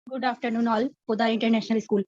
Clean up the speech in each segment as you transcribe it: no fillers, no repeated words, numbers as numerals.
Good afternoon, all. Huda International School.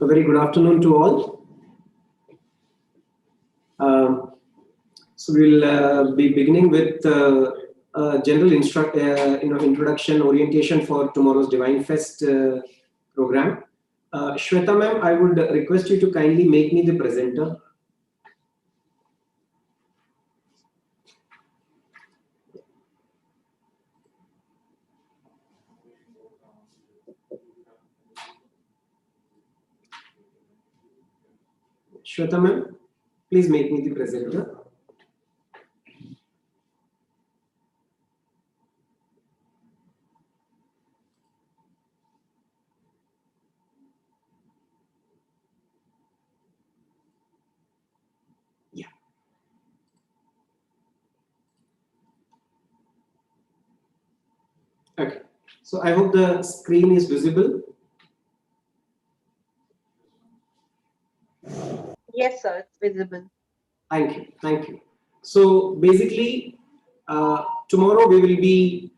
A very good afternoon to all. So we'll be beginning with a general introduction orientation for tomorrow's Divine Fest program. Shweta ma'am, I would request you to kindly make me the presenter. Shweta ma'am, please make me the presenter. Yeah. Okay. So I hope the screen is visible. Yes, sir, it's visible. Thank you. Thank you. So basically, tomorrow we will be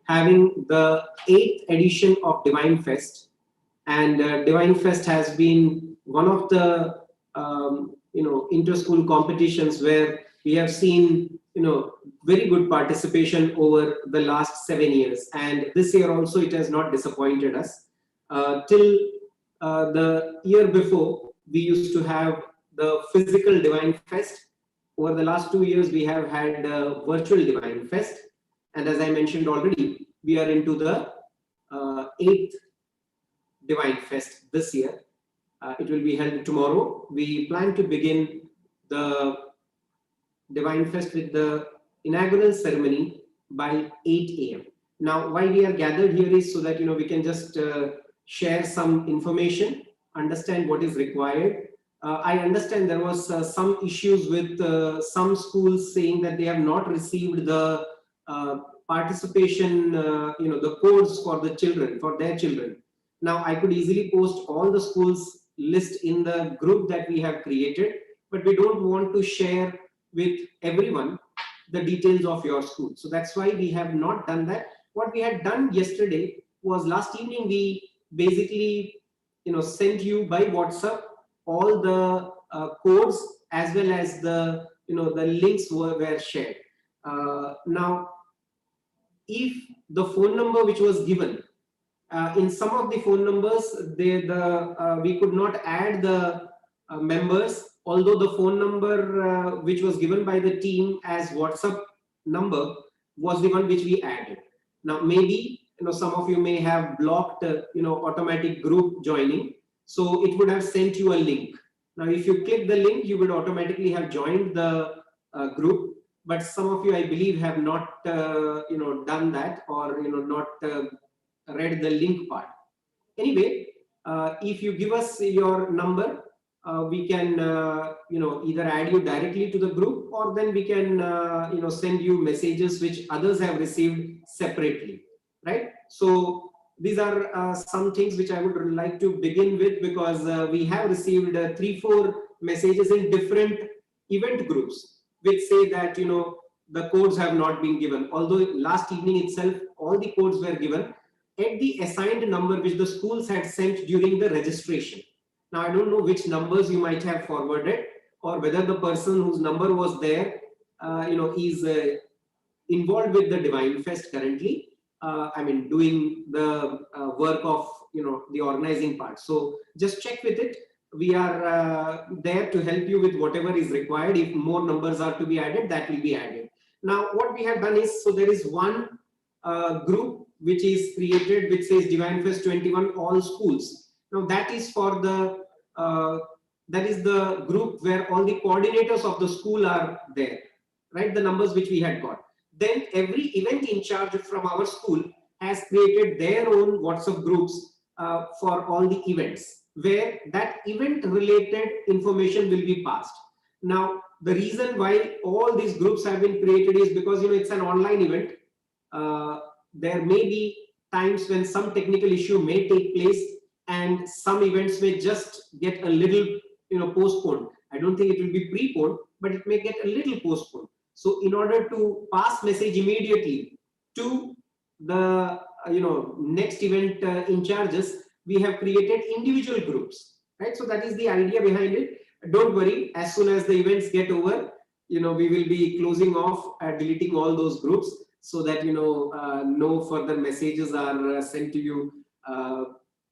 having the 8th edition of Divine Fest, and Divine Fest has been one of the inter-school competitions where we have seen very good participation over the last 7 years, and this year also it has not disappointed us. Till the year before, we used to have the physical Divine Fest, over the last 2 years, we have had virtual Divine Fest. And as I mentioned already, we are into the 8th Divine Fest this year. It will be held tomorrow. We plan to begin the Divine Fest with the inaugural ceremony by 8 a.m. Now, why we are gathered here is so that we can just share some information, understand what is required. I understand there was some issues with some schools saying that they have not received the participation, the codes for the children, for their children. Now, I could easily post all the schools list in the group that we have created, but we don't want to share with everyone the details of your school. So that's why we have not done that. What we had done yesterday was last evening, we basically sent you by WhatsApp all the codes as well as the the links were shared. Now, if the phone number which was given, in some of the phone numbers, we could not add the members, although the phone number which was given by the team as WhatsApp number was the one which we added. Now, maybe some of you may have blocked automatic group joining, so it would have sent you a link. Now, if you click the link, you would automatically have joined the group. But some of you, I believe, have not done that, or not read the link part. Anyway, if you give us your number, we can either add you directly to the group, or then we can send you messages which others have received separately, right? So these are some things which I would like to begin with, because we have received 3-4 messages in different event groups which say that the codes have not been given, although last evening itself all the codes were given at the assigned number which the schools had sent during the registration. Now, I don't know which numbers you might have forwarded, or whether the person whose number was there is involved with the Divine Fest currently, doing the work of the organizing part. So just check with it. We are there to help you with whatever is required. If more numbers are to be added, that will be added. Now, what we have done is, so there is one group which is created which says Divine Fest 21 all schools. Now, that is for the that is the group where all the coordinators of the school are there, right? The numbers which we had got. Then every event in charge from our school has created their own WhatsApp groups for all the events, where that event related information will be passed. Now, the reason why all these groups have been created is because it's an online event. There may be times when some technical issue may take place, and some events may just get a little postponed. I don't think it will be preponed, but it may get a little postponed. So in order to pass message immediately to the next event in charges, we have created individual groups, right? So that is the idea behind it. Don't worry, as soon as the events get over, we will be closing off, deleting all those groups, so that no further messages are sent to you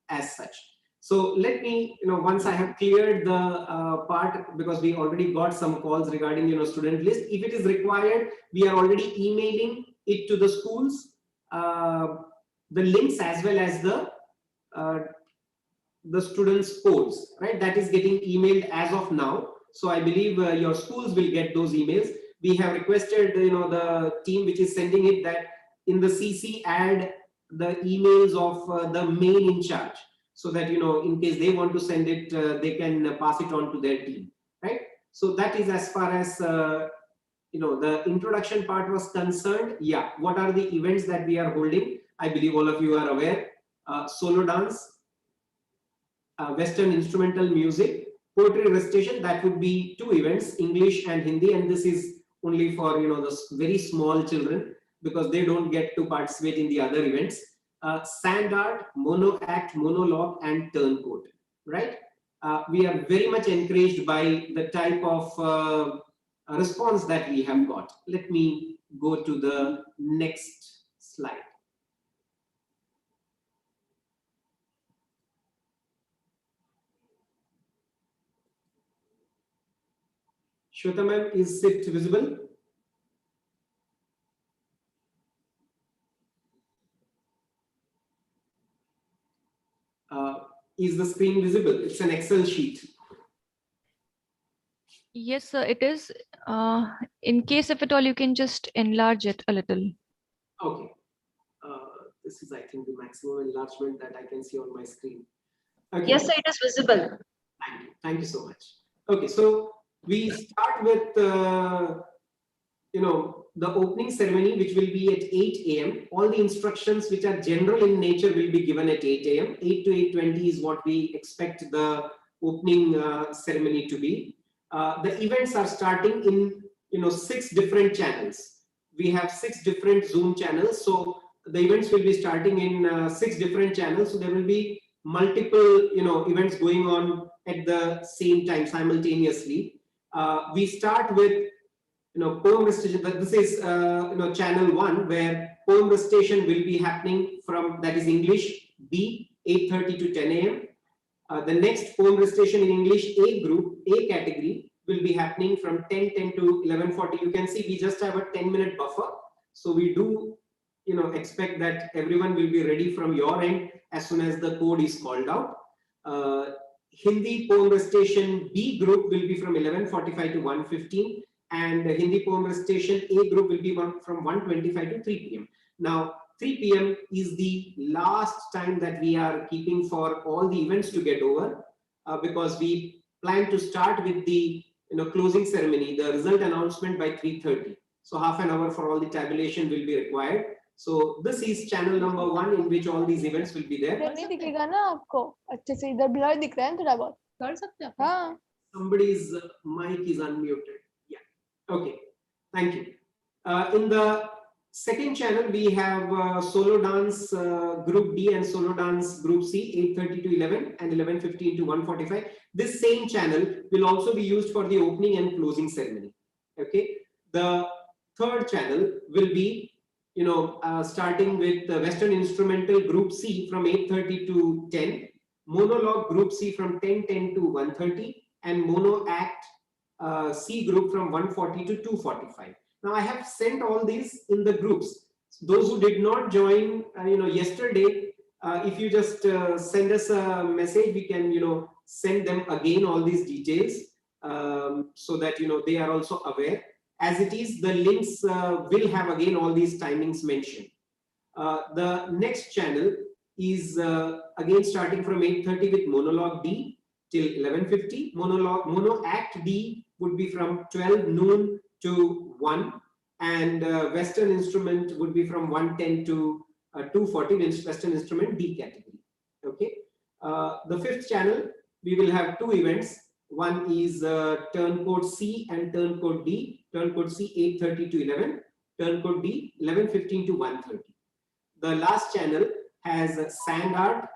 as such. So let me, once I have cleared the part, because we already got some calls regarding, student list. If it is required, we are already emailing it to the schools, the links as well as the students' codes, right? That is getting emailed as of now. So I believe your schools will get those emails. We have requested, the team which is sending it, that in the CC add the emails of the main in charge, so that in case they want to send it, they can pass it on to their team, right? So that is as far as the introduction part was concerned. Yeah, what are the events that we are holding? I believe all of you are aware. Solo dance, Western instrumental music, poetry recitation. That would be 2 events, English and Hindi, and this is only for the very small children, because they don't get to participate in the other events. Sand art, mono act, monologue, and turncoat, right? We are very much encouraged by the type of response that we have got. Let me go to the next slide. Shweta ma'am, is it visible? Is the screen visible? It's an Excel sheet. Yes, sir, it is. In case if at all, you can just enlarge it a little. Okay. This is, I think, the maximum enlargement that I can see on my screen. Okay. Yes, sir, it is visible. Thank you. Thank you so much. Okay, so we start with the opening ceremony, which will be at 8 a.m. All the instructions which are general in nature will be given at 8 a.m. 8 to 8:20 is what we expect the opening ceremony to be. The events are starting in 6 different channels. We have 6 different Zoom channels, so the events will be starting in 6 different channels. So there will be multiple events going on at the same time simultaneously. We start with poem recitation. This is channel 1, where poem recitation will be happening from, that is English B, 8:30 to 10 a.m. The next poem recitation in English A group, A category, will be happening from 10:10 to 11:40. You can see we just have a 10-minute buffer, so we do expect that everyone will be ready from your end as soon as the code is called out. Hindi poem recitation B group will be from 11:45 to 1:15, and the Hindi poem recitation A group will be from 1:25 to 3 p.m. Now, 3 p.m. is the last time that we are keeping for all the events to get over, because we plan to start with the closing ceremony, the result announcement by 3:30. So half an hour for all the tabulation will be required. So this is channel number 1 in which all these events will be there. नहीं दिखेगा ना आपको अच्छे से, इधर blur दिख रहा है थोड़ा बहुत. कर सकते हैं हाँ. Somebody's mic is unmuted. Yeah. Okay. Thank you. In the second channel, we have solo dance group D and solo dance group C, 8:30 to 11 and 11:15 to 1:45. This same channel will also be used for the opening and closing ceremony. Okay. The third channel will be starting with the Western Instrumental Group C from 8:30 to 10, Monologue Group C from 10:10 to 1:30, and Mono Act C Group from 1:40 to 2:45. Now I have sent all these in the groups. Those who did not join, yesterday, if you just send us a message, we can, send them again all these details, so that they are also aware. As it is, the links will have again all these timings mentioned. The next channel is again starting from 8:30 with Monologue D till 11:50. Mono Act D would be from 12 noon to 1, and Western Instrument would be from 1:10 to 2:40, Western Instrument D category. Okay. The fifth channel, we will have 2 events. One is Turncode C and Turncode D. Turncode C 8:30 to 11, Turncode D 11:15 to 1:30. The last channel has Sand Art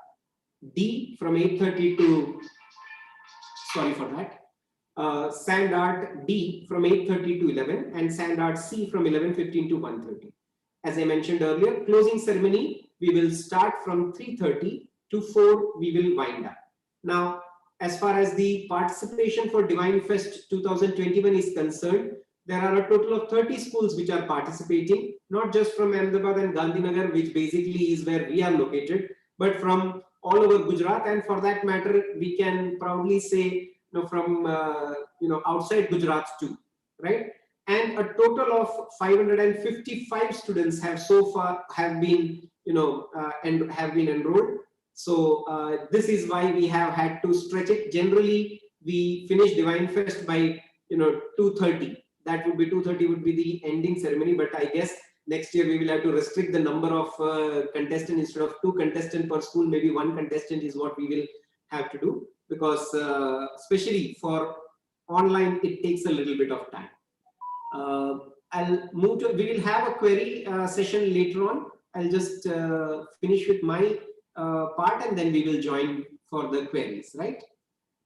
D from 8:30 to, sorry for that, Sand Art D from 8:30 to 11, and Sand Art C from 11:15 to 1:30. As I mentioned earlier, closing ceremony, we will start from 3:30 to 4, we will wind up. Now, as far as the participation for Divine Fest 2021 is concerned, there are a total of 30 schools which are participating, not just from Ahmedabad and Gandhinagar, which basically is where we are located, but from all over Gujarat, and for that matter, we can proudly say, from outside Gujarat too, right? And a total of 555 students have so far been and have been enrolled. So this is why we have had to stretch it. Generally, we finish Divine Fest by 2:30. That would be 2:30 would be the ending ceremony. But I guess next year we will have to restrict the number of contestants. Instead of 2 contestants per school, maybe 1 contestant is what we will have to do, because especially for online, it takes a little bit of time. I'll move to, we will have a query session later on. I'll just finish with my part, and then we will join for the queries, right?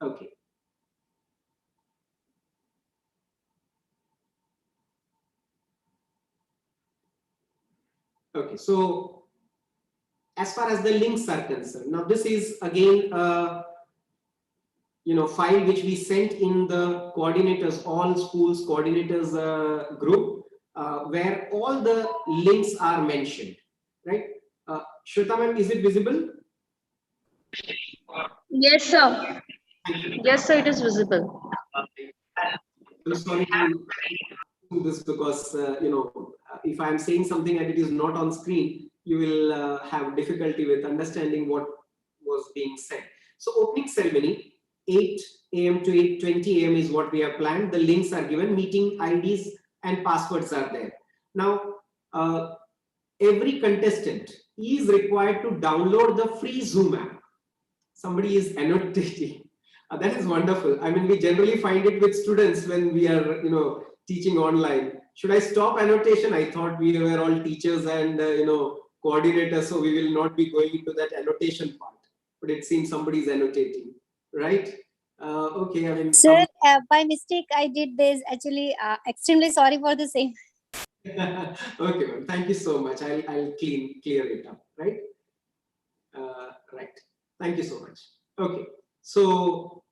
Okay. Okay, so as far as the links are concerned, now this is again file which we sent in the coordinators, all schools coordinators group, where all the links are mentioned, right? Shweta ma'am, is it visible? Yes, sir. Yes, sir, it is visible. I'm sorry to do this because if I'm saying something and it is not on screen, you will have difficulty with understanding what was being said. So opening ceremony, 8 a.m. to 8:20 a.m. is what we have planned. The links are given, meeting IDs and passwords are there. Now, every contestant is required to download the free Zoom app. Somebody is annotating. That is wonderful. I mean, we generally find it with students when we are, teaching online. Should I stop annotation? I thought we were all teachers and, coordinators, so we will not be going into that annotation part. But it seems somebody is annotating, right? Okay, I mean. Sir, by mistake, I did this. Actually, extremely sorry for the same. Okay, ma'am. Thank you so much. I'll clear it up, right? Right. Thank you so much. Okay. So,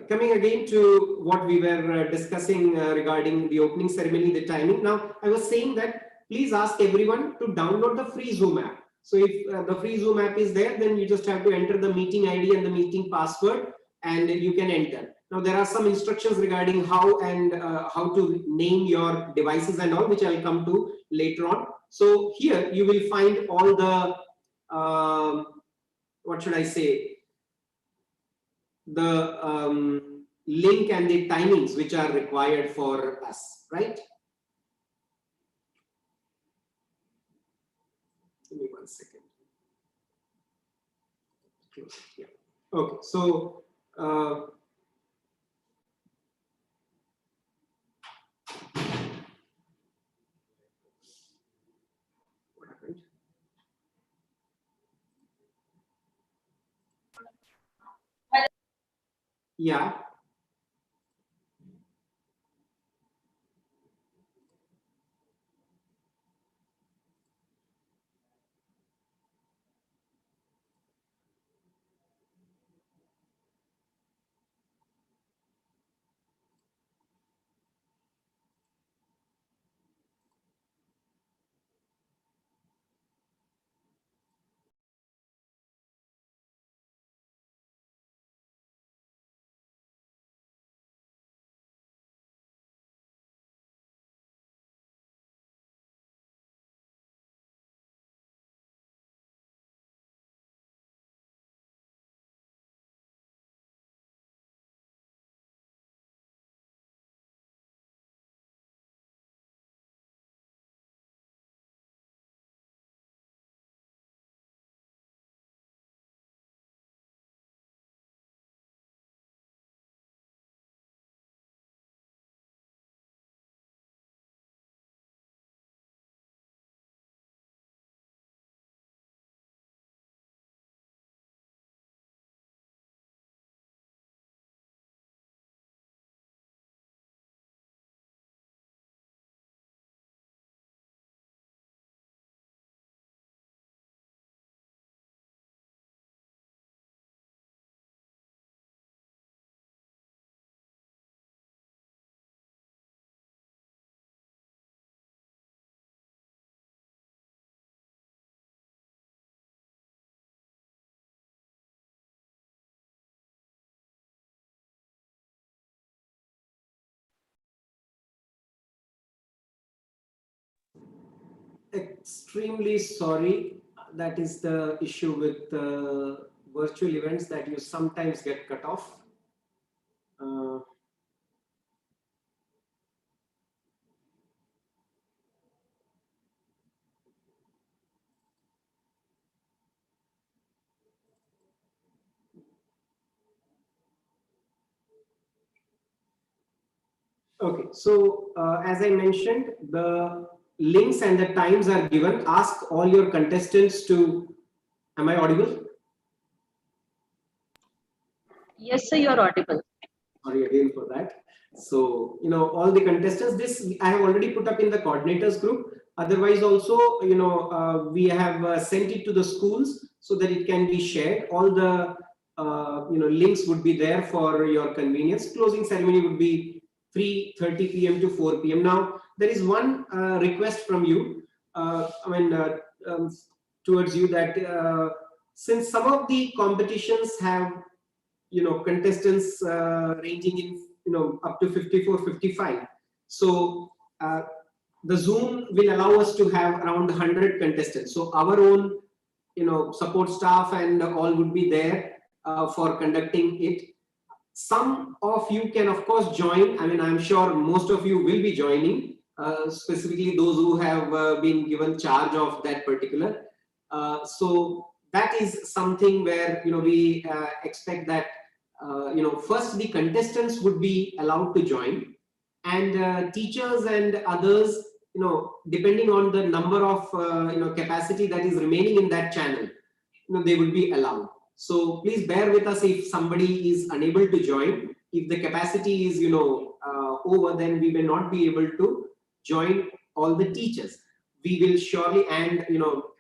coming again to what we were discussing regarding the opening ceremony, the timing. Now, I was saying that please ask everyone to download the free Zoom app. So if the free Zoom app is there, then you just have to enter the meeting ID and the meeting password and you can enter. Now, there are some instructions regarding how and how to name your devices and all, which I'll come to later on. So here you will find all the, what should I say, the link and the timings which are required for us, right? Give me 1 second. Yeah. Okay, so what happened? Yeah. Extremely sorry. That is the issue with virtual events, that you sometimes get cut off. Okay, so as I mentioned, the links and the times are given. Ask all your contestants to, am I audible? Yes, sir, you are audible. Sorry again for that. So, all the contestants, this I have already put up in the coordinators group. Otherwise, also, we have sent it to the schools so that it can be shared. All the links would be there for your convenience. Closing ceremony would be 3:30 p.m. to 4 p.m. Now, there is one request from you. Towards you that since some of the competitions have contestants ranging in up to 54, 55, so the Zoom will allow us to have around 100 contestants. So our own support staff and all would be there for conducting it. Some of you can of course join. I'm sure most of you will be joining, specifically those who have been given charge of that particular. So that is something where we expect that first the contestants would be allowed to join, and teachers and others, depending on the number of capacity that is remaining in that channel, they would be allowed. So please bear with us if somebody is unable to join. If the capacity is over, then we may not be able to join all the teachers. We will surely, and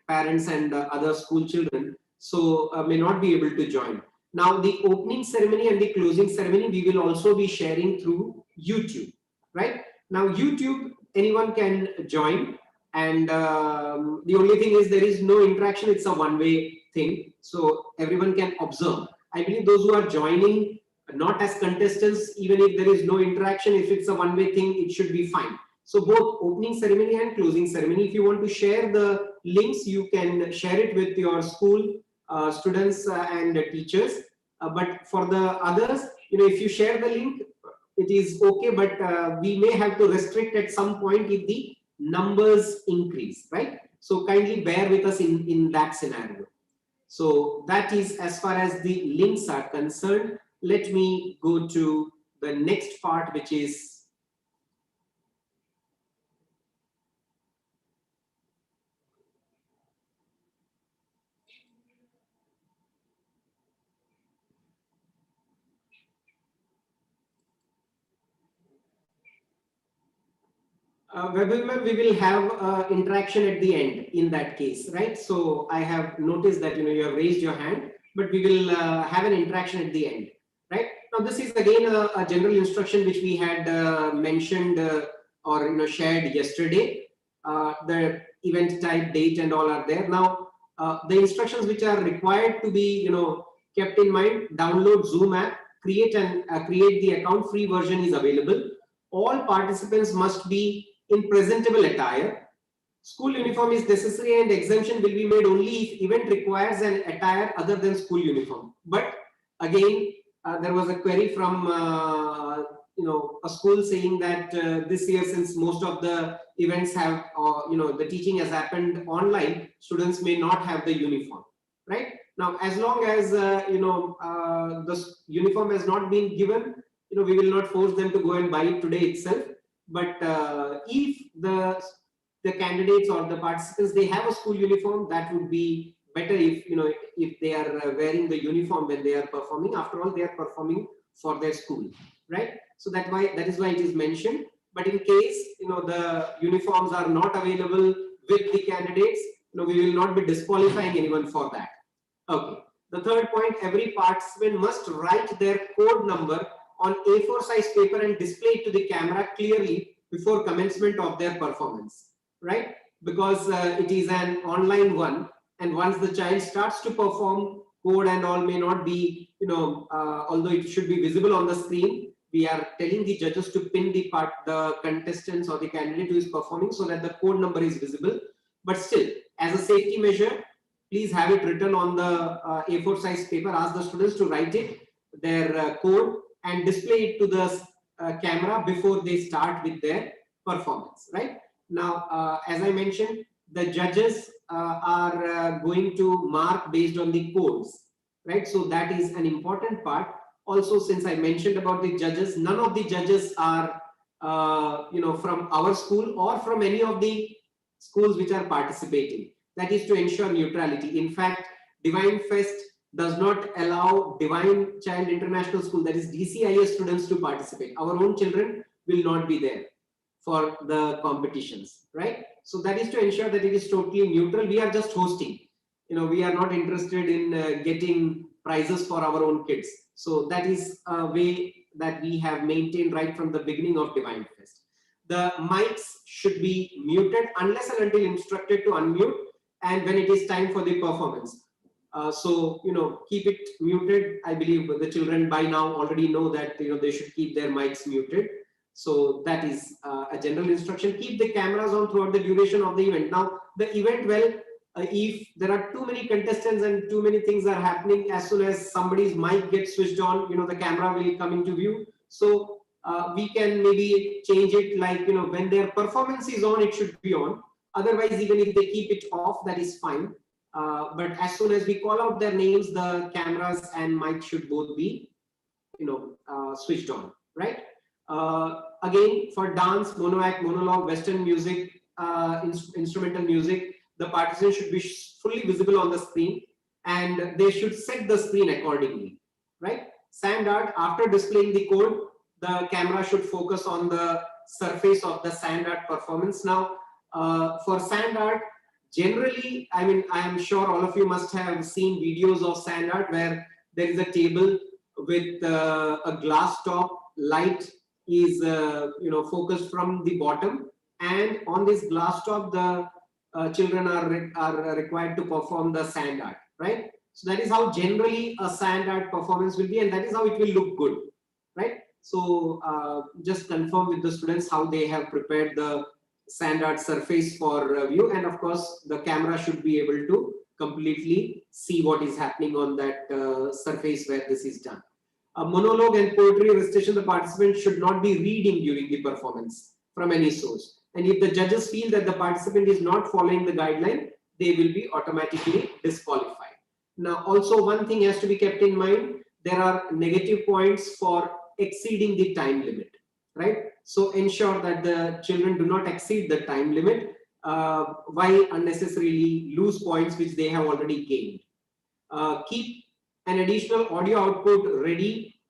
parents and other school children, so may not be able to join. Now the opening ceremony and the closing ceremony we will also be sharing through YouTube, right? Now YouTube, anyone can join, and the only thing is there is no interaction. It's a one-way thing, so everyone can observe. I believe those who are joining not as contestants, even if there is no interaction, if it's a one-way thing, it should be fine. So both opening ceremony and closing ceremony, if you want to share the links, you can share it with your school students and teachers. But for the others, if you share the link, it is okay, but we may have to restrict at some point if the numbers increase, right? So kindly bear with us in that scenario. So that is as far as the links are concerned. Let me go to the next part, which is Vaibhav, we will have interaction at the end in that case, right? So I have noticed that you have raised your hand, but we will have an interaction at the end, right? Now this is again a general instruction which we had mentioned or shared yesterday. The event type, date, and all are there. Now the instructions which are required to be kept in mind: download Zoom app, create the account. Free version is available. All participants must be in presentable attire. School uniform is necessary, and exemption will be made only if event requires an attire other than school uniform. But again, there was a query from a school saying that this year, since most of the events have the teaching has happened online, students may not have the uniform, right? Now, as long as the uniform has not been given, we will not force them to go and buy it today itself. But if the candidates or the participants, they have a school uniform, that would be better if they are wearing the uniform when they are performing. After all, they are performing for their school, right? So that is why it is mentioned. But in case the uniforms are not available with the candidates, we will not be disqualifying anyone for that. Okay. The third point: every participant must write their code number on A4 size paper and display it to the camera clearly before commencement of their performance, right? Because it is an online one, and once the child starts to perform, code and all may not be, although it should be visible on the screen, we are telling the judges to pin the contestants or the candidate who is performing so that the code number is visible. But still, as a safety measure, please have it written on the A4 size paper. Ask the students to write it, their code, and display it to the camera before they start with their performance, right? Now, as I mentioned, the judges are going to mark based on the codes, right? So that is an important part. Also, since I mentioned about the judges, none of the judges are from our school or from any of the schools which are participating. That is to ensure neutrality. In fact, Divine Fest does not allow Divine Child International School, that is DCIS students, to participate. Our own children will not be there. for the competitions, right? So that is to ensure that it is totally neutral. We are just hosting. We are not interested in getting prizes for our own kids. So that is a way that we have maintained right from the beginning of Divine Fest. The mics should be muted unless and until instructed to unmute, and when it is time for the performance. So keep it muted. I believe the children by now already know that they should keep their mics muted. So that is a general instruction. Keep the cameras on throughout the duration of the event. Now the event, if there are too many contestants and too many things are happening, as soon as somebody's mic gets switched on, the camera will come into view. So we can maybe change it, like when their performance is on, it should be on. Otherwise, even if they keep it off, that is fine. But as soon as we call out their names, the cameras and mic should both be switched on, right? Again, for dance, mono act, monologue, Western music, instrumental music, the participants should be fully visible on the screen, and they should set the screen accordingly, right? Sand art, after displaying the code, the camera should focus on the surface of the sand art performance. Now, for sand art, generally, I am sure all of you must have seen videos of sand art where there is a table with a glass top, light is focused from the bottom, and on this glass top the children are required to perform the sand art, right? So that is how generally a sand art performance will be, and that is how it will look good, right? So just confirm with the students how they have prepared the sand art surface for view, and of course the camera should be able to completely see what is happening on that surface where this is done. A monologue and poetry recitation, the participant should not be reading during the performance from any source. And if the judges feel that the participant is not following the guideline, they will be automatically disqualified. Now, also one thing has to be kept in mind, there are negative points for exceeding the time limit, right? So ensure that the children do not exceed the time limit while unnecessarily lose points which they have already gained. Keep an additional audio output ready,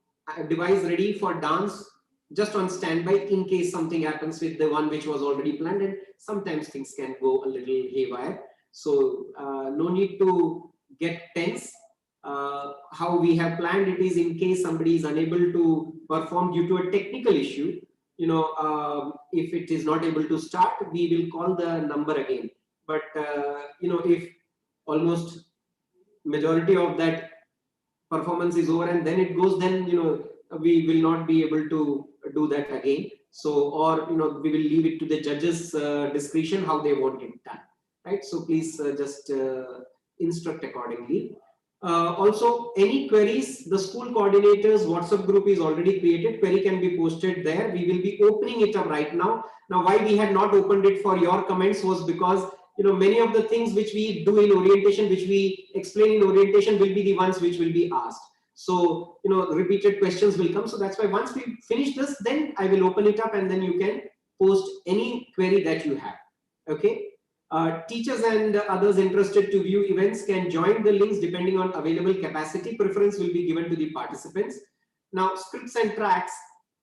device ready for dance, just on standby in case something happens with the one which was already planned, and sometimes things can go a little haywire. So no need to get tense. How we have planned it is, in case somebody is unable to perform due to a technical issue, if it is not able to start, we will call the number again. But if almost majority of that performance is over and then it goes, then we will not be able to do that again. So, or we will leave it to the judges discretion how they want it done, right? So please just instruct accordingly. Also, any queries, the school coordinators WhatsApp group is already created. Query can be posted there. We will be opening it up right now. Now, why we had not opened it for your comments was because many of the things which we do in orientation, which we explain in orientation, will be the ones which will be asked. So repeated questions will come. So that's why once we finish this, then I will open it up and then you can post any query that you have. Okay. Teachers and others interested to view events can join the links depending on available capacity. Preference will be given to the participants. Now, scripts and tracks,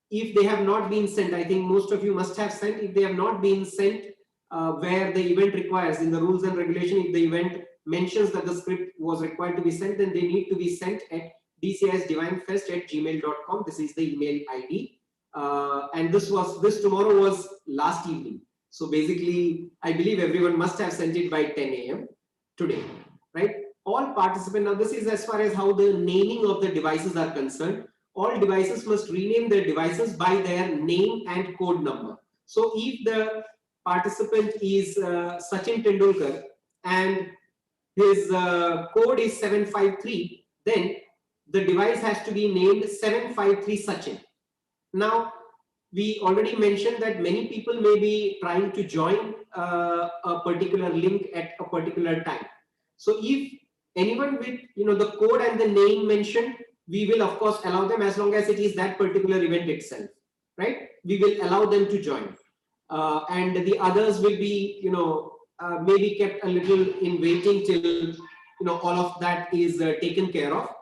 if they have not been sent, I think most of you must have sent. If they have not been sent, where the event requires, in the rules and regulation, if the event mentions that the script was required to be sent, then they need to be sent at dcisdivine.fest@gmail.com. This is the email ID. And this tomorrow was last evening. So basically, I believe everyone must have sent it by 10 a.m. today, right? All participants, now this is as far as how the naming of the devices are concerned. All devices must rename their devices by their name and code number. So if the participant is Sachin Tendulkar and his code is 753, then the device has to be named 753 Sachin. Now, we already mentioned that many people may be trying to join a particular link at a particular time. So if anyone with the code and the name mentioned, we will of course allow them, as long as it is that particular event itself, right? We will allow them to join. And the others will be maybe kept a little in waiting till all of that is taken care of.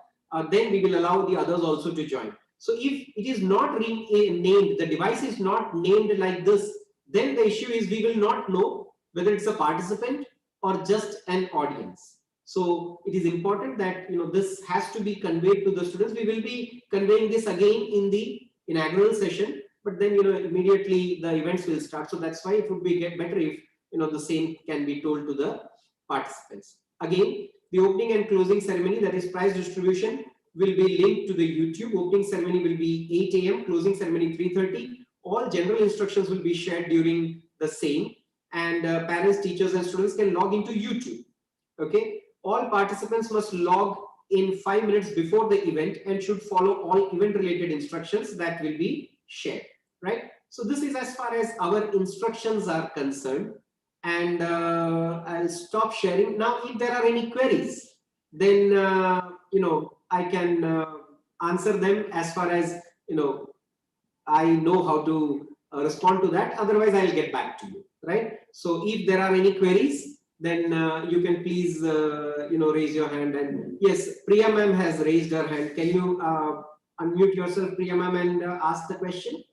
Then we will allow the others also to join. So if it is not named, the device is not named like this, then the issue is we will not know whether it's a participant or just an audience. So it is important that this has to be conveyed to the students. We will be conveying this again in the inaugural session, but then immediately the events will start. So that's why it would be better if the same can be told to the participants. Again, the opening and closing ceremony, that is prize distribution, will be linked to the YouTube. Opening ceremony will be 8 a.m., closing ceremony 3:30. All general instructions will be shared during the same, and parents, teachers, and students can log into YouTube. Okay, all participants must log in 5 minutes before the event and should follow all event-related instructions that will be shared. Right. So this is as far as our instructions are concerned, and I'll stop sharing now. If there are any queries, then I can answer them as far as I know how to respond to that. Otherwise, I'll get back to you. Right. So if there are any queries, then you can please raise your hand. And yes, Priya ma'am has raised her hand. Can you unmute yourself, Priya ma'am, and ask the question?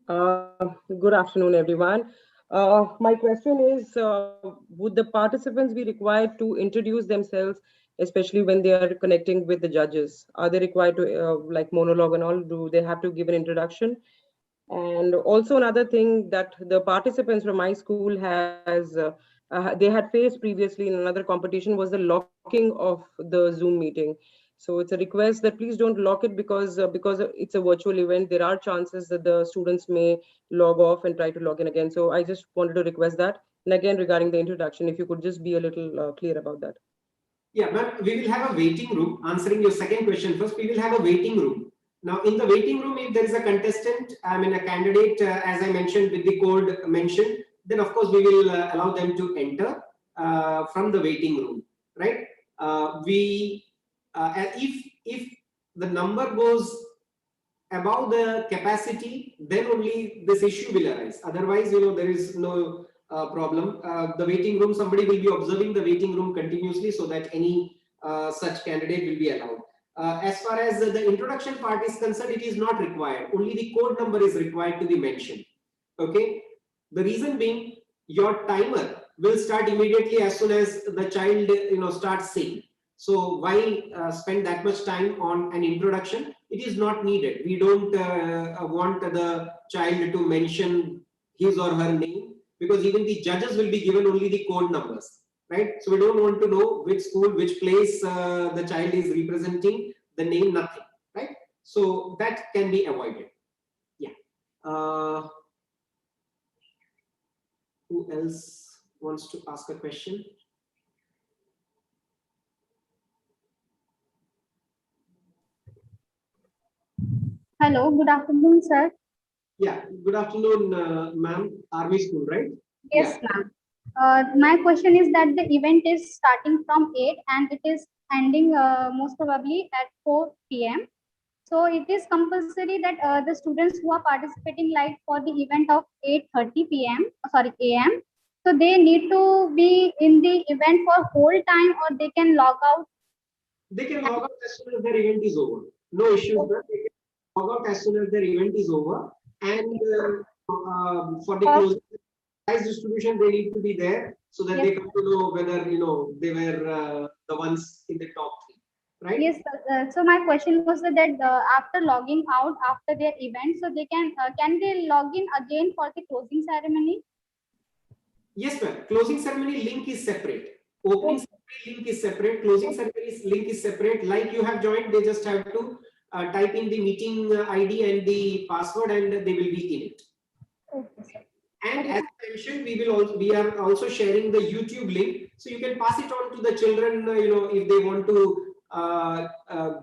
Good afternoon, everyone. My question is, would the participants be required to introduce themselves, especially when they are connecting with the judges? Are they required to like monologue and all? Do they have to give an introduction? And also another thing that the participants from my school has, they had faced previously in another competition was the locking of the Zoom meeting. So it's a request that please don't lock it because it's a virtual event. There are chances that the students may log off and try to log in again. So I just wanted to request that. And again, regarding the introduction, if you could just be a little clear about that. Yeah, but we will have a waiting room. Answering your second question first, we will have a waiting room. Now, in the waiting room, if there is a contestant, a candidate, as I mentioned with the code mentioned, then of course we will allow them to enter from the waiting room, right? If the number goes above the capacity, then only this issue will arise. Otherwise, there is no problem. The waiting room, somebody will be observing the waiting room continuously so that any such candidate will be allowed. As far as the introduction part is concerned, it is not required. Only the code number is required to be mentioned. Okay. The reason being, your timer will start immediately as soon as the child starts saying. So why spend that much time on an introduction? It is not needed. We don't want the child to mention his or her name, because even the judges will be given only the code numbers. Right? So we don't want to know which school, which place the child is representing, the name, nothing. Right? So that can be avoided. Yeah. Who else wants to ask a question? Hello, good afternoon, sir. Yeah, good afternoon, ma'am. Army school, right? Yes, ma'am. My question is that the event is starting from 8 and it is ending most probably at 4 p.m. So it is compulsory that the students who are participating like for the event of 8:30 p.m. a.m. So they need to be in the event for whole time, or they can log out. They can log out as soon as their event is over. No issues there. They can log out as soon as their event is over. And for the closing prize distribution, they need to be there so that they come to know whether they were the ones in the top 3, right? Yes. So my question was that after logging out after their event, so they can they log in again for the closing ceremony? Yes, ma'am. Closing ceremony link is separate. Opening ceremony link is separate. Closing ceremony link is separate. Like you have joined, they just have to type in the meeting ID and the password, and they will be in it. Okay. And as I mentioned, we are also sharing the YouTube link, so you can pass it on to the children. If they want to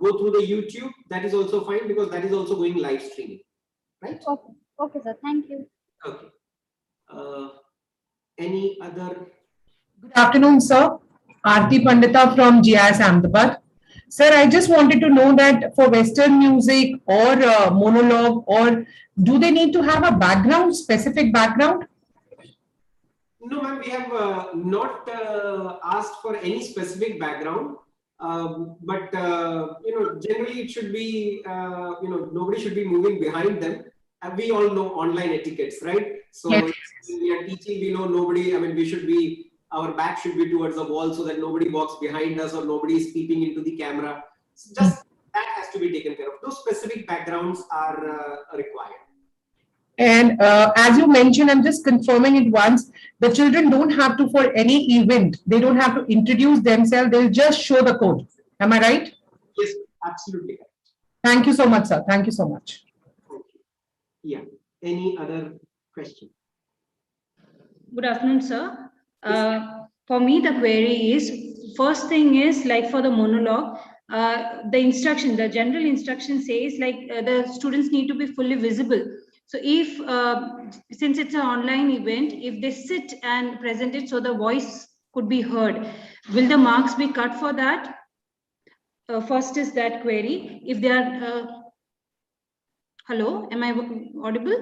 go through the YouTube, that is also fine, because that is also going live streaming, right? Okay. Okay, sir. Thank you. Okay. Any other? Good afternoon, sir. Aarti Pandita from GIS Ahmedabad. Sir, I just wanted to know that for Western music or monologue, or do they need to have a background, specific background? No, ma'am, we have not asked for any specific background. But generally it should be, nobody should be moving behind them. We all know online etiquettes, right? So Yes. when we are teaching, we know nobody, we should be, our back should be towards the wall so that nobody walks behind us or nobody is peeping into the camera. So just that has to be taken care of. Those specific backgrounds are required. And as you mentioned, I'm just confirming it once, the children don't have to, for any event, they don't have to introduce themselves, they'll just show the code. Am I right? Yes, absolutely correct. Thank you so much, sir. Thank you so much. Thank you. Yeah. Any other question? Good afternoon, sir. For me, the query is, first thing is like for the monologue, the instruction, the general instruction says like the students need to be fully visible. So if, since it's an online event, if they sit and present it so the voice could be heard, will the marks be cut for that? First is that query. If they are, hello, am I audible?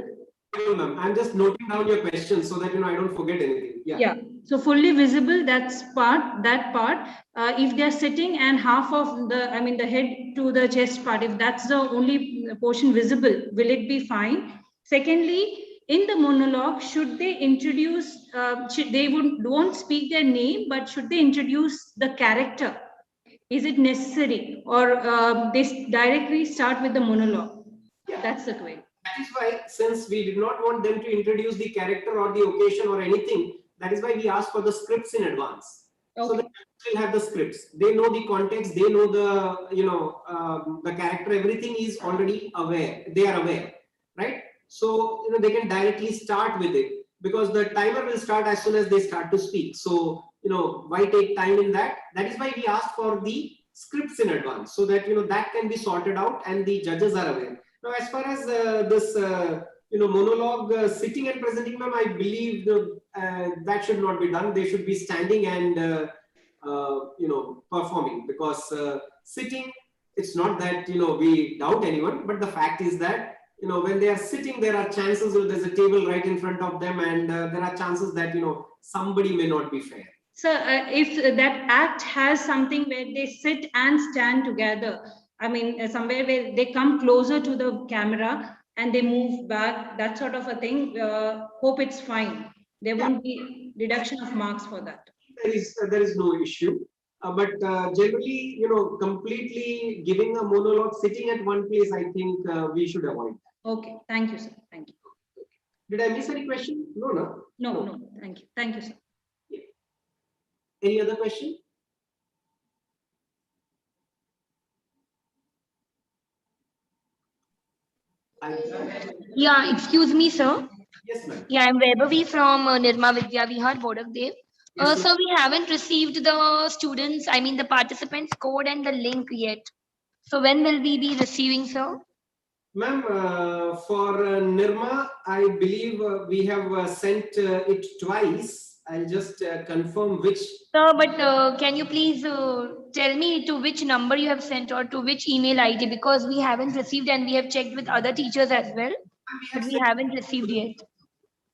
No, ma'am. I'm just noting down your question so that I don't forget anything. Yeah. So fully visible, that's that part. If they're sitting and half of the, the head to the chest part, if that's the only portion visible, will it be fine? Secondly, in the monologue, should they introduce, they won't speak their name, but should they introduce the character? Is it necessary, or they directly start with the monologue? Yeah. That's the query. That is why, since we did not want them to introduce the character or the occasion or anything, that is why we asked for the scripts in advance. Okay. So that they will have the scripts. They know the context. They know the the character. Everything is already aware. They are aware, right? So they can directly start with it, because the timer will start as soon as they start to speak. So why take time in that? That is why we asked for the scripts in advance, so that that can be sorted out and the judges are aware. Now, as far as this monologue sitting and presenting, ma'am, I believe that should not be done. They should be standing and performing, because sitting, it's not that we doubt anyone, but the fact is that when they are sitting, there are chances, there's a table right in front of them, and there are chances that somebody may not be fair. So if that act has something where they sit and stand together, somewhere where they come closer to the camera and they move back, that sort of a thing, hope it's fine. There won't be deduction of marks for that. There is no issue. But generally, completely giving a monologue sitting at one place, I think we should avoid that. Okay, thank you, sir. Thank you. Did I miss any question? No. No. Thank you. Thank you, sir. Yeah. Any other question? Yeah, excuse me, sir. Yes, ma'am. Yeah, I'm Vaibhavi from Nirma Vidya Vihar, Bodakdev. Yes, So we haven't received the students, the participants code and the link yet. So when will we be receiving, sir? Ma'am, for Nirma, I believe we have sent it twice. I'll just confirm which. Sir, but can you please tell me to which number you have sent or to which email ID, because we haven't received and we have checked with other teachers as well, but we haven't received yet.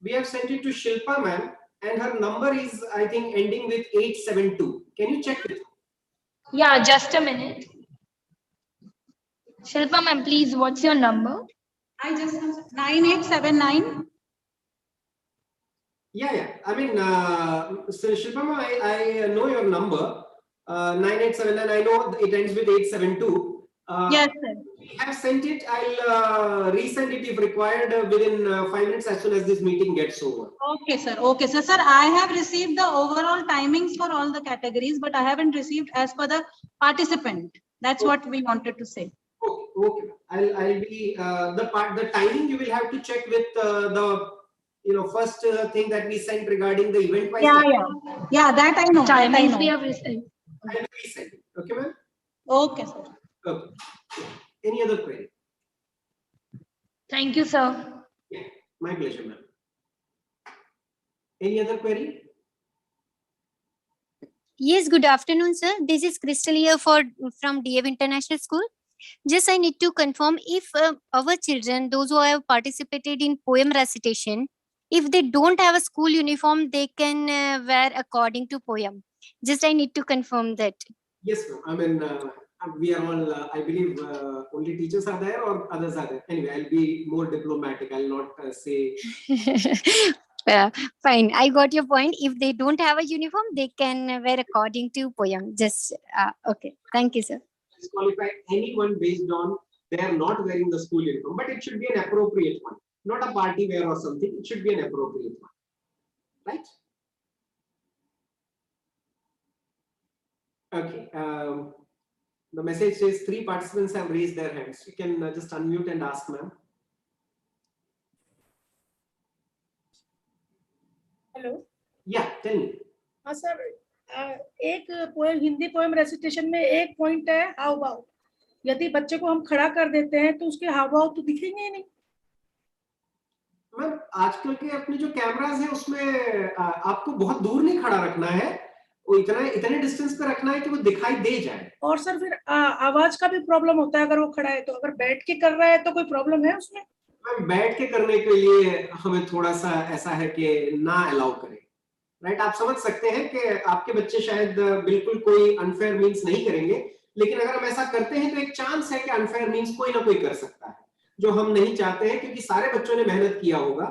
We have sent it to Shilpa, ma'am, and her number is, I think, ending with 872. Can you check it? Yeah, just a minute. Shilpa ma'am, please, what's your number? I just 9879. Yeah. So Shilpa ma'am, I know your number, 9879. I know it ends with 872. Yes, sir. I have sent it. I'll resend it if required within 5 minutes, as soon as this meeting gets over. Okay, sir. Okay, so sir, I have received the overall timings for all the categories, but I haven't received as per the participant. That's what we wanted to say. Okay. I'll be the timing you will have to check with the first thing that we sent regarding the event wise. Yeah, that I know. Timings we have received. I will resend it. Okay, ma'am. Okay, sir. Okay. Any other query? Thank you, sir. Yeah, my pleasure, ma'am. Any other query? Yes, good afternoon, sir. This is Crystal here from DF International School. Just I need to confirm if our children, those who have participated in poem recitation, if they don't have a school uniform, they can wear according to poem. Just I need to confirm that. Yes, ma'am. I mean, we are all, I believe, only teachers are there or others are there. Anyway, I'll be more diplomatic. I'll not say. Fine, I got your point. If they don't have a uniform, they can wear according to poem. Just okay. Thank you, sir. Disqualify anyone based on they are not wearing the school uniform, but it should be an appropriate one, not a party wear or something. It should be an appropriate one, right? Okay. The message says 3 participants have raised their hands. You can just unmute and ask, ma'am. Hello Yeah, tell me. हाँ sir, एक poem, Hindi poem recitation में एक point है हाव भाव। यदि बच्चे को हम खड़ा कर देते हैं तो उसके हाव भाव तो दिखेंगे ही नहीं। मैम, आजकल के अपने जो कैमरास हैं उसमें आपको बहुत दूर नहीं खड़ा रखना है, वो इतने डिस्टेंस पे रखना है कि वो दिखाई दे जाए। और सर फिर आवाज का भी प्रॉब्लम होता है अगर वो खड़ा है तो। अगर बैठ के कर रहा है तो कोई प्रॉब्लम है उसमें? मैम, बैठ के करने के लिए हमें थोड़ा सा ऐसा है कि ना अलाउ करें, राइट? आप समझ सकते हैं कि आपके बच्चे शायद बिल्कुल कोई अनफेयर मीन्स नहीं करेंगे, लेकिन अगर हम ऐसा करते हैं तो एक चांस है कि अनफेयर मीन्स कोई ना कोई कर सकता है, जो हम नहीं चाहते हैं, क्योंकि सारे बच्चों ने मेहनत किया होगा,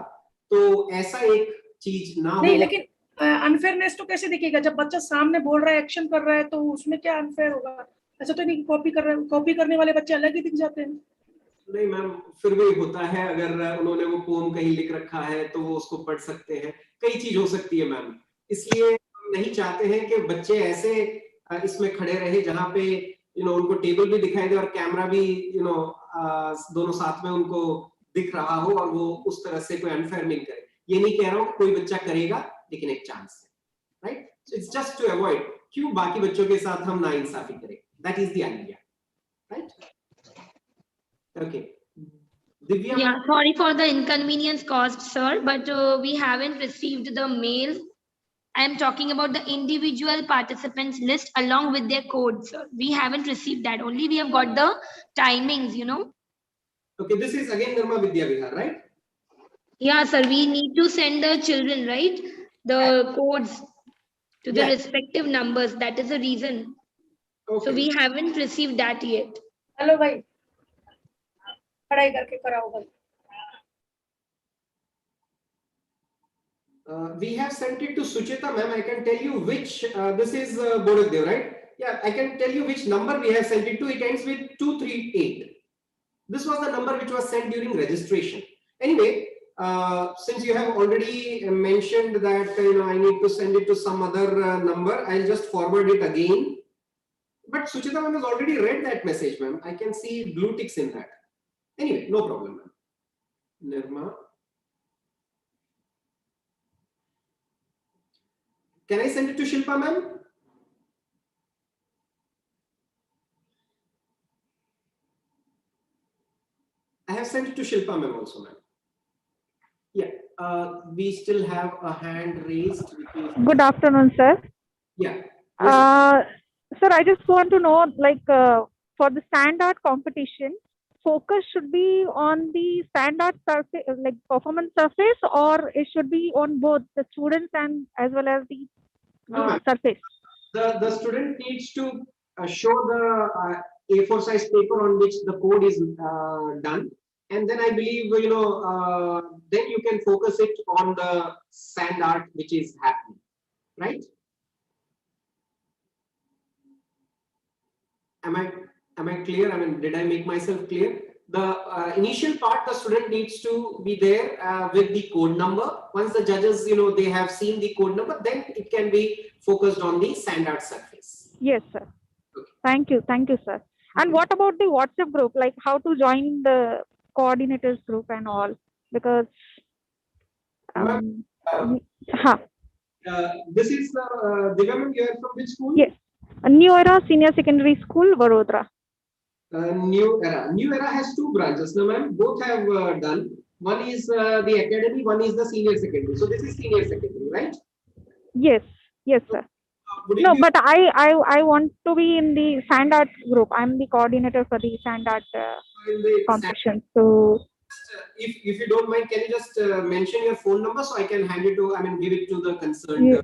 तो ऐसा एक चीज ना हो। नहीं, लेकिन अनफेयरनेस तो कैसे दिखेगा जब बच्चा सामने बोल रहा है, एक्शन कर रहा है, तो उसमें क्या अनफेयर होगा? ऐसा तो नहीं कॉपी कर रहे हैं, कॉपी करने वाले बच्चे अलग ही दिख जाते हैं। नहीं मैम, फिर भी होता है, अगर उन्होंने वो पोम कहीं लिख रखा है तो वो उसको पढ़ सकते हैं, कई चीज हो सकती है मैम। इसलिए हम नहीं चाहते हैं कि बच्चे ऐसे इसमें खड़े रहे जहाँ पे उनको टेबल भी दिखाई दे और कैमरा भी दोनों साथ में उनको दिख रहा हो और वो उस तरह से कोई अनफेयर नहीं करे। ये नहीं कह रहा हूँ कोई बच्चा करेगा, लेकिन एक चांस है, right? So it's just to avoid क्यों बाकी बच्चों के साथ हम नाइंसाफी करें। That is the idea, right? Okay. Divya, Yeah, sorry for the inconvenience caused, sir, but we haven't received the mail. I am talking about the individual participants list along with their code, sir. We haven't received that. Only we have got the timings, Okay, this is again Nirma Vidya Vihar, right? Yeah, sir. We need to send the children, right? The codes to the respective numbers. That is the reason. Okay. So we haven't received that yet. Hello भाई, पढ़ाई करके कराओ भाई। We have sent it to Suchita, ma'am. I can tell you which, this is Bodhdev, right? Yeah, I can tell you which number we have sent it to. It ends with 238. This was the number which was sent during registration. Anyway, since you have already mentioned that I need to send it to some other number, I'll just forward it again. But Suchita ma'am has already read that message, ma'am. I can see blue ticks in that. Anyway, no problem, ma'am. Nirma. Can I send it to Shilpa, ma'am? I have sent it to Shilpa, ma'am, also, ma'am. Yeah, we still have a hand raised. Good afternoon, sir. Yeah. Sir, I just want to know, for the standard competition, focus should be on the standard surface, like performance surface, or it should be on both the students and as well as the surface? The student needs to show the A4 size paper on which the code is done, and then I believe then you can focus it on the sand art which is happening, right? Am I clear? I mean, did I make myself clear? The initial part, the student needs to be there with the code number. Once the judges, they have seen the code number, then it can be focused on the sand art surface. Yes, sir. Okay. Thank you, sir. And what about the WhatsApp group? Like how to join the coordinators group and all? Because this is Divya, you are from which school? Yes, New Era Senior Secondary School, Vadodara. New Era has 2 branches, no ma'am. Both have done. One is the academy, one is the senior secondary. So this is senior secondary, right? Yes, sir. No, but I want to be in the sand art group. I'm the coordinator for the sand art competition. So if you don't mind, can you just mention your phone number so I can hand it to, give it to the concerned.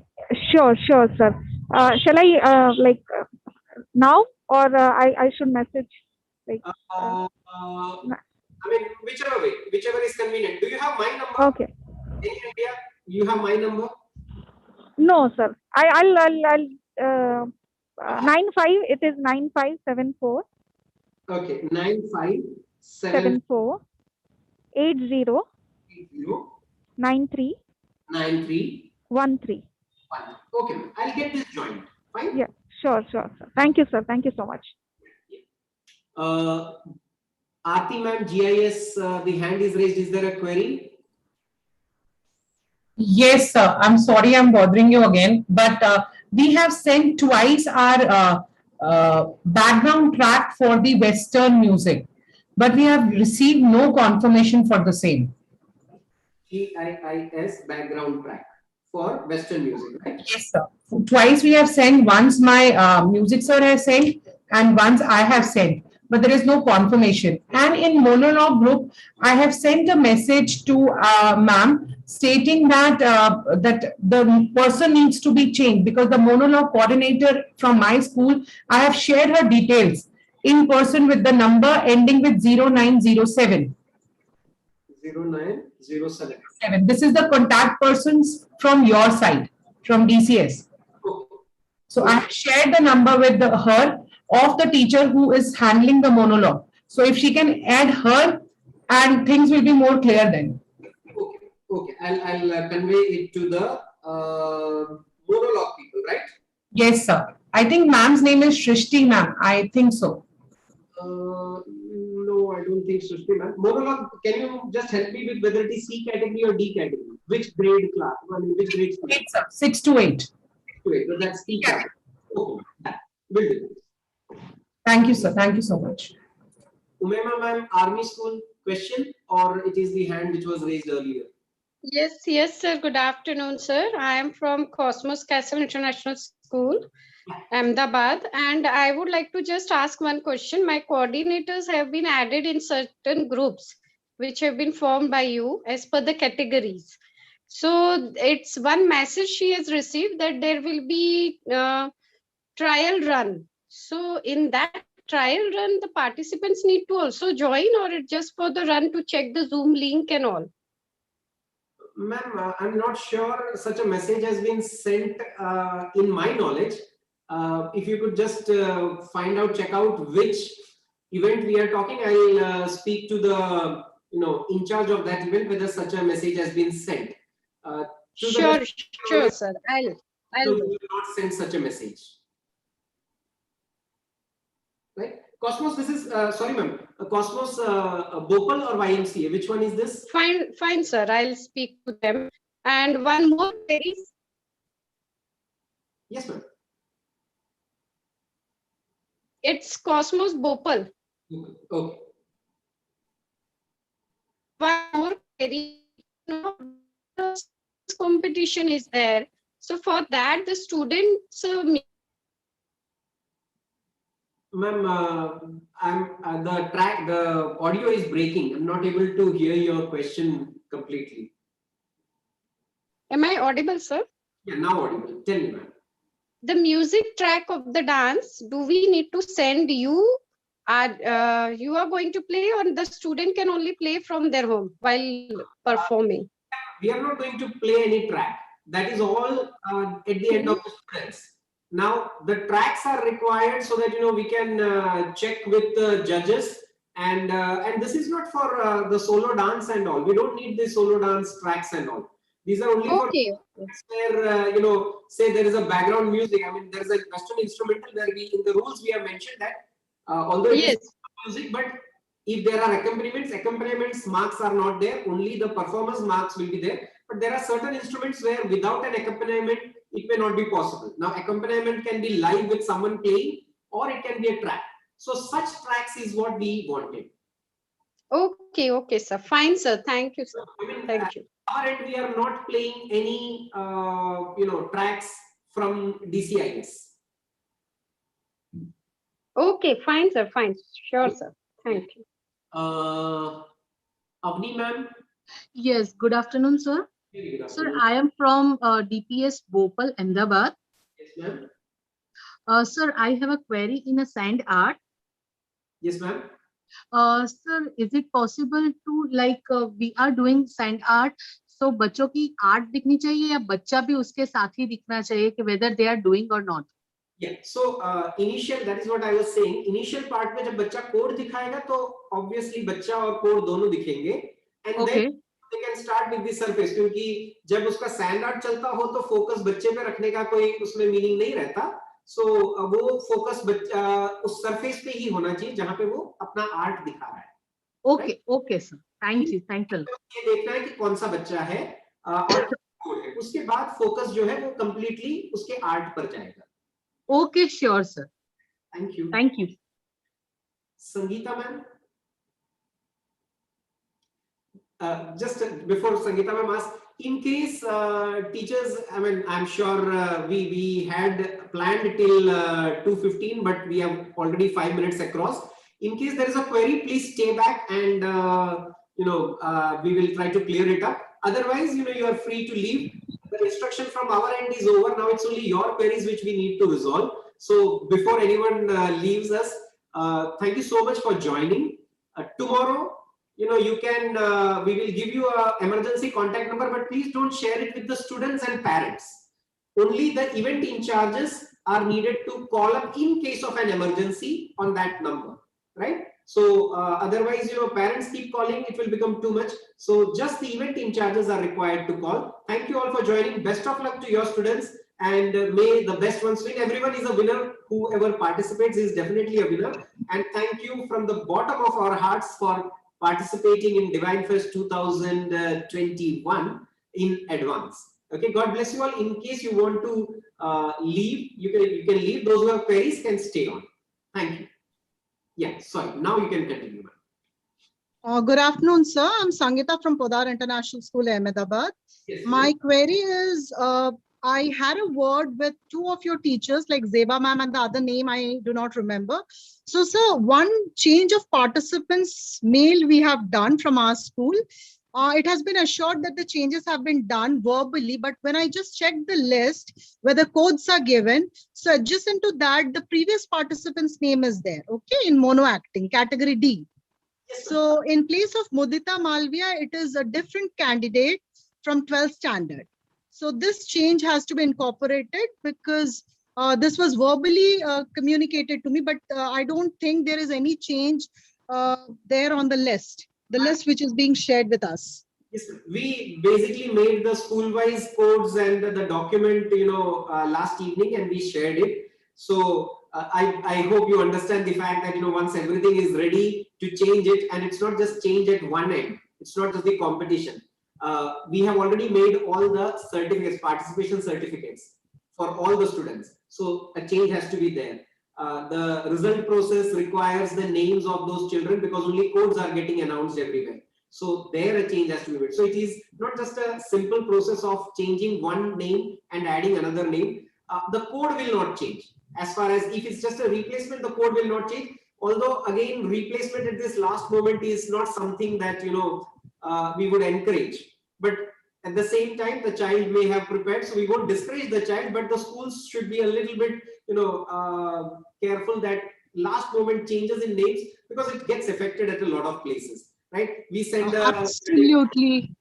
Sure, sir. Shall I now, or I should message like. I mean, whichever is convenient. Do you have my number? Okay. Any idea? You have my number? No, sir. I'll 95. It is 9574. Okay, 9574 80 93 93 13. Okay, I'll get this joined. Fine. Yeah, sure, sir. Thank you, sir. Thank you so much. Aarti ma'am, GIS, the hand is raised. Is there a query? Yes, sir. I'm sorry I'm bothering you again, but we have sent twice our background track for the Western music, but we have received no confirmation for the same. GIS background track for Western music, right? Yes, sir. Twice we have sent. Once my music sir has sent, and once I have sent, but there is no confirmation. And in monologue group, I have sent a message to ma'am stating that that the person needs to be changed, because the monologue coordinator from my school, I have shared her details in person with the number ending with 0907. 0907. This is the contact persons from your side, from DCS. So I have shared the number with her of the teacher who is handling the monologue. So if she can add her, and things will be more clear then. Okay, I'll convey it to the monologue people, right? Yes, sir. I think ma'am's name is Shrishti ma'am. I think so. No, I don't think so. Monologue, can you just help me with whether it is C category or D category? Which grade class? I mean, which grade? 8, sir. 6 to 8. 6 to 8. So that's C category. Okay, will do. Thank you, sir. Thank you so much. Umema ma'am, Army School question, or it is the hand which was raised earlier? Yes, sir. Good afternoon, sir. I am from Cosmos Castle International School, Ahmedabad, and I would like to just ask one question. My coordinators have been added in certain groups which have been formed by you as per the categories. So it's one message she has received that there will be trial run. So in that trial run, the participants need to also join, or it's just for the run to check the Zoom link and all? Ma'am, I'm not sure such a message has been sent in my knowledge. If you could just find out, check out which event we are talking, I'll speak to the in charge of that event whether such a message has been sent. Sure, sir. I'll we will not send such a message. Right? Cosmos, this is sorry, ma'am. Cosmos, Bhopal or YMCA? Which one is this? Fine, sir. I'll speak to them. And one more query. Yes, ma'am. It's Cosmos Bhopal. Okay. One more query. Competition is there. So for that, the students. Ma'am, I'm the audio is breaking. I'm not able to hear your question completely. Am I audible, sir? Yeah, now audible. Tell me, ma'am. The music track of the dance, do we need to send you? You are going to play, or the student can only play from their home while performing? We are not going to play any track. That is all at the end of the students. Now the tracks are required so that we can check with the judges, and this is not for the solo dance and all. We don't need the solo dance tracks and all. These are only for where say there is a background music. I mean, there is a Western instrumental where we in the rules we have mentioned that although it is music, but if there are accompaniments marks are not there. Only the performance marks will be there. But there are certain instruments where without an accompaniment it may not be possible. Now accompaniment can be live with someone playing, or it can be a track. So such tracks is what we wanted. Okay, sir. Fine, sir. Thank you, sir. Thank you. Our end, we are not playing any tracks from DCIS. Okay, fine, sir. Fine. Sure, sir. Thank you. Avni ma'am. Yes, good afternoon, sir. Sir, I am from DPS Bhopal, Ahmedabad. Yes, ma'am. Sir, I have a query in a sand art. Yes, ma'am. Sir, is it possible to we are doing sand art, so बच्चों की art दिखनी चाहिए या बच्चा भी उसके साथ ही दिखना चाहिए कि whether they are doing or not? Yeah. So initial, that is what I was saying. Initial part में जब बच्चा कोड दिखाएगा तो obviously बच्चा और कोड दोनों दिखेंगे, and Okay. then they can start with the surface, क्योंकि जब उसका सैंड आर्ट चलता हो तो फोकस बच्चे पे रखने का कोई उसमें मीनिंग नहीं रहता. So वो फोकस उस सरफेस पे ही होना चाहिए जहाँ पे वो अपना आर्ट दिखा रहा है. Okay, okay, sir. Thank you. Thank you. ये देखना है कि कौन सा बच्चा है और कोड है. उसके बाद फोकस जो है वो completely उसके आर्ट पर जाएगा. Okay, sure, sir. Thank you. Thank you. Sangeeta ma'am. Just before Sangeeta ma'am asks, in case teachers, I mean, I'm sure we had planned till 2:15, but we have already 5 minutes across. In case there is a query, please stay back and we will try to clear it up. Otherwise, you are free to leave. The instruction from our end is over. Now it's only your queries which we need to resolve. So before anyone leaves us, thank you so much for joining. Tomorrow, you can, we will give you a emergency contact number, but please don't share it with the students and parents. Only the event in charges are needed to call up in case of an emergency on that number, right? So otherwise, parents keep calling, it will become too much. So just the event in charges are required to call. Thank you all for joining. Best of luck to your students, and may the best ones win. Everyone is a winner. Whoever participates is definitely a winner. And thank you from the bottom of our hearts for participating in Divine Fest 2021 in advance. Okay, God bless you all. In case you want to leave, you can leave. Those who have queries can stay on. Thank you. Yeah, sorry. Now you can continue. Good afternoon, sir. I'm Sangeeta from Podar International School, Ahmedabad. Yes, my query is, I had a word with two of your teachers, like Zeba ma'am and the other name I do not remember. So, sir, one change of participants mail we have done from our school. It has been assured that the changes have been done verbally, but when I just checked the list where the codes are given, so adjacent to that, the previous participant's name is there, okay, in mono acting, category D. So in place of Mudita Malviya, it is a different candidate from 12th standard. So this change has to be incorporated because this was verbally communicated to me, but I don't think there is any change there on the list which is being shared with us. Yes, we basically made the school-wise codes and the document, last evening, and we shared it. So I hope you understand the fact that, once everything is ready to change it, and it's not just change at one end, it's not just the competition. We have already made all the certificates, participation certificates for all the students. So a change has to be there. The result process requires the names of those children because only codes are getting announced everywhere. So there a change has to be made. So it is not just a simple process of changing one name and adding another name. The code will not change. As far as if it's just a replacement, the code will not change. Although again, replacement at this last moment is not something that we would encourage. But at the same time, the child may have prepared, so we won't discourage the child. But the schools should be a little bit, careful that last moment changes in names because it gets affected at a lot of places. Right? We send absolutely,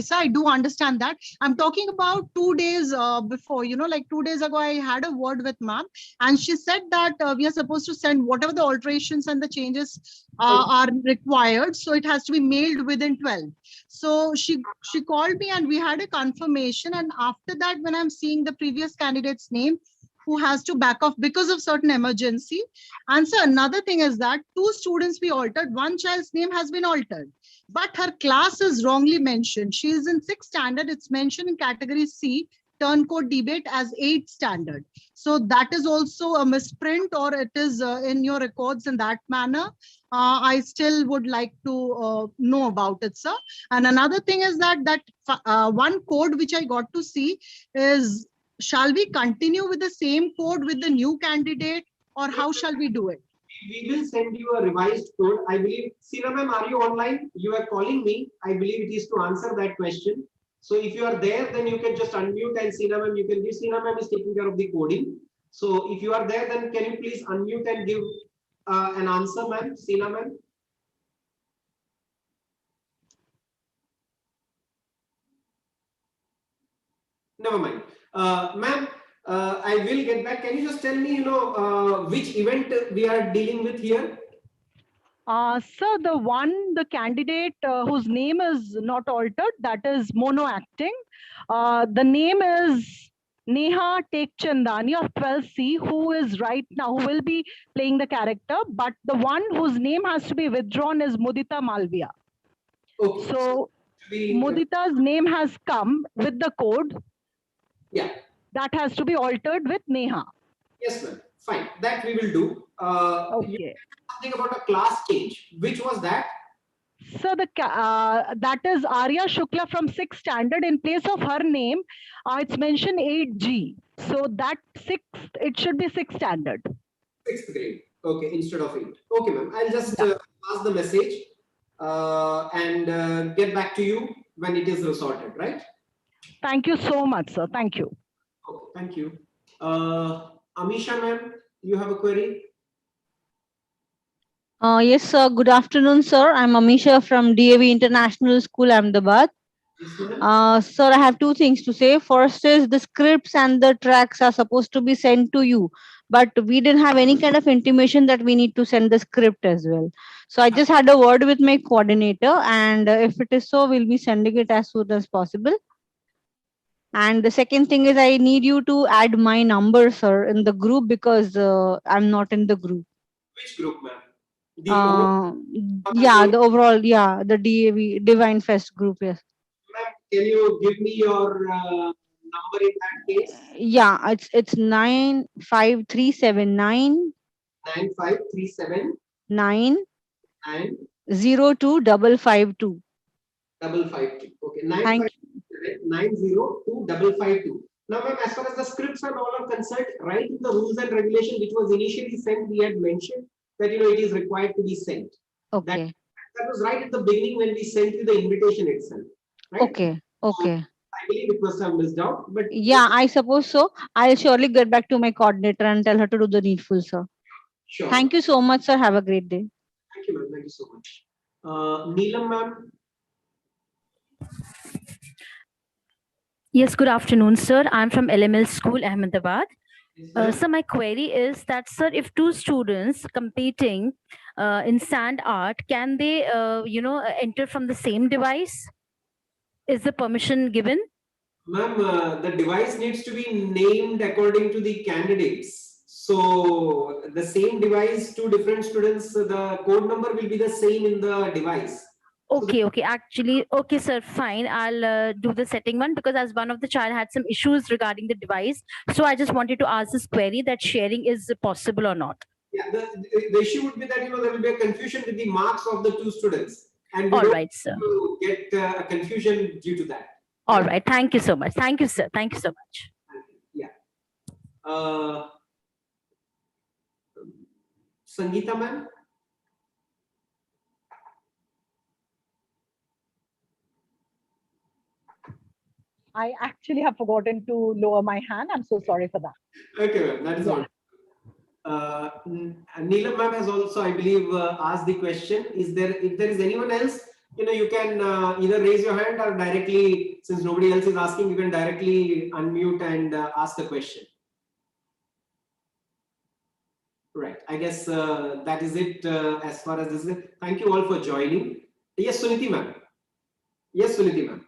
sir. I do understand that. I'm talking about 2 days before, like 2 days ago, I had a word with ma'am and she said that we are supposed to send whatever the alterations and the changes are required. So it has to be mailed within 12. So she called me and we had a confirmation. And after that, when I'm seeing the previous candidate's name, who has to back off because of certain emergency. And so another thing is that 2 students we altered, one child's name has been altered, but her class is wrongly mentioned. She is in 6th standard. It's mentioned in category C, turncoat debate as 8th standard. So that is also a misprint or it is in your records in that manner. I still would like to know about it, sir. And another thing is that one code which I got to see is, shall we continue with the same code with the new candidate or how shall we do it? We will send you a revised code. I believe, Seena ma'am, are you online? You are calling me. I believe it is to answer that question. So if you are there, then you can just unmute and Seena ma'am, you can give. Seena ma'am is taking care of the coding. So if you are there, then can you please unmute and give an answer, ma'am? Seena ma'am. Never mind. Ma'am, I will get back. Can you just tell me, which event we are dealing with here? So the candidate whose name is not altered, that is mono acting. The name is Neha Tekchandani of 12C, who is right now, who will be playing the character, but the one whose name has to be withdrawn is Mudita Malviya. Okay. So Mudita's name has come with the code. Yeah. That has to be altered with Neha. Yes, ma'am. Fine. That we will do. Okay. You said something about a class change. Which was that? So that is Arya Shukla from 6th standard. In place of her name, it's mentioned 8G. So that 6th, it should be 6th standard. 6th grade. Okay, instead of 8. Okay, ma'am. I'll just pass the message and get back to you when it is resorted, right? Thank you so much, sir. Thank you. Okay, thank you. Amisha, ma'am, you have a query? Yes, sir. Good afternoon, sir. I'm Amisha from DAV International School, Ahmedabad. Sir, I have two things to say. First is the scripts and the tracks are supposed to be sent to you, but we didn't have any kind of intimation that we need to send the script as well. So I just had a word with my coordinator, and if it is so, we'll be sending it as soon as possible. And the second thing is I need you to add my number, sir, in the group because I'm not in the group. Which group, ma'am? Yeah, the overall, yeah, the DAV Divine Fest group, yes. Ma'am, can you give me your number in that case? Yeah, it's 95379 95379 and 02552. 552. Okay, Thank 902 Now, ma'am, as far as the scripts and all are concerned, right in the rules and regulation which was initially sent, we had mentioned that it is required to be sent. Okay. That was right at the beginning when we sent you the invitation itself. Right? Okay. Okay. I believe it must have missed out, but Yeah, I suppose so. I'll surely get back to my coordinator and tell her to do the needful, sir. Sure. Thank you so much, sir. Have a great day. Thank you, ma'am. Thank you so much. Neelam, ma'am. Yes, good afternoon, sir. I'm from LML School, Ahmedabad. So my query is that, sir, if two students competing in sand art, can they, enter from the same device? Is the permission given? Ma'am, the device needs to be named according to the candidates. So the same device, two different students, the code number will be the same in the device. Okay, okay. Actually, okay, sir, fine. I'll do the setting one because as one of the child had some issues regarding the device. So I just wanted to ask this query that sharing is possible or not. Yeah, the issue would be that, there will be a confusion with the marks of the two students. And we All don't right, sir. want to get a confusion due to that. All right. Thank you so much. Thank you, sir. Thank you so much. Yeah. Sangeeta, ma'am. I actually have forgotten to lower my hand. I'm so sorry for that. Okay, ma'am, that is all. Neelam ma'am has also, I believe, asked the question. If there is anyone else, you can either raise your hand or directly, since nobody else is asking, you can directly unmute and ask the question. Right. I guess that is it as far as this is. Thank you all for joining. Yes, Suniti ma'am. Yes, Suniti ma'am.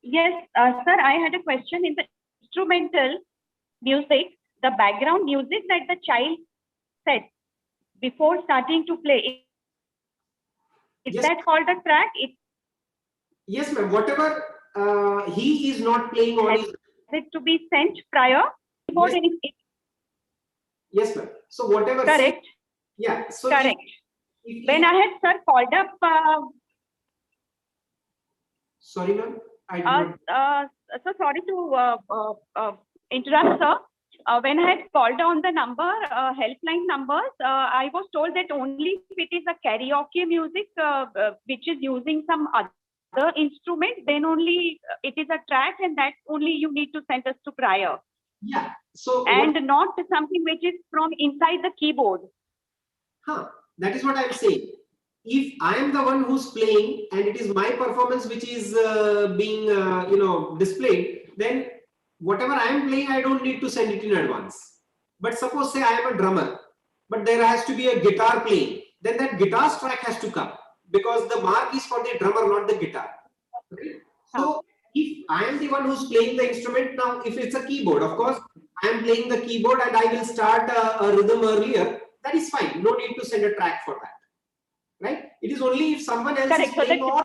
Yes, sir, I had a question in the instrumental music, the background music that the child said before starting to play. Is Yes. that called a track? Yes, ma'am. Whatever he is not playing on his. Is it to be sent prior? Before anything? Yes, ma'am. So whatever. Correct. Yeah. So Correct. When I had, sir, called up. Sorry, ma'am. So sorry to interrupt, sir. When I had called on the number, helpline numbers, I was told that only if it is a karaoke music which is using some other instrument, then only it is a track, and that only you need to send us to prior. Yeah. So and not something which is from inside the keyboard. That is what I'm saying. If I am the one who's playing and it is my performance which is being displayed, then whatever I am playing, I don't need to send it in advance. But suppose say I am a drummer, but there has to be a guitar playing, then that guitar's track has to come because the mark is for the drummer, not the guitar. Okay? So if I am the one who's playing the instrument, now if it's a keyboard, of course, I am playing the keyboard and I will start a rhythm earlier, that is fine. No need to send a track for that. Right? It is only if someone else Correct. is So playing or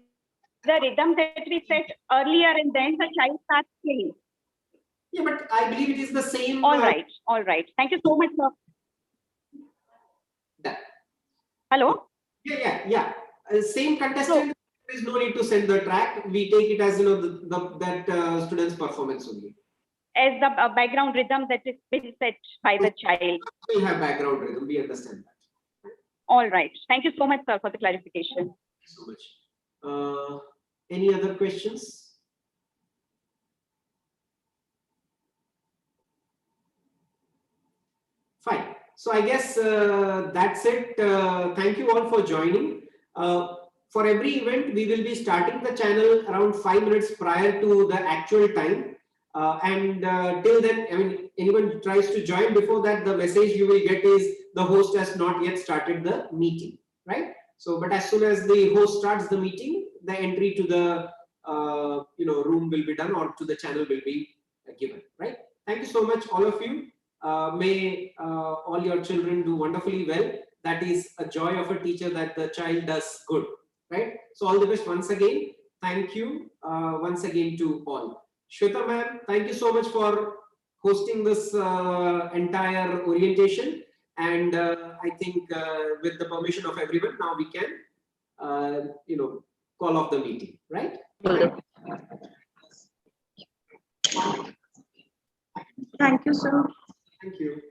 the rhythm that we set earlier and then the child starts playing. yeah, but I believe it is the same. All right. All right. Thank you so much, sir. That. Hello? Yeah. Same contestant, there is no need to send the track. We take it as that student's performance only. As the background rhythm that is being set by the child. We have background rhythm. We understand that. All right. Thank you so much, sir, for the clarification. Thank you so much. Any other questions? Fine. So I guess that's it. Thank you all for joining. For every event, we will be starting the channel around 5 minutes prior to the actual time. Till then, I mean, anyone tries to join before that, the message you will get is the host has not yet started the meeting, right? So, but as soon as the host starts the meeting, the entry to the room will be done or to the channel will be given, right? Thank you so much, all of you. May all your children do wonderfully well. That is a joy of a teacher, that the child does good, right? So all the best once again. Thank you once again to all. Shweta ma'am, thank you so much for hosting this entire orientation. And I think with the permission of everyone, now we can, call off the meeting, right? Thank you, sir. Thank you.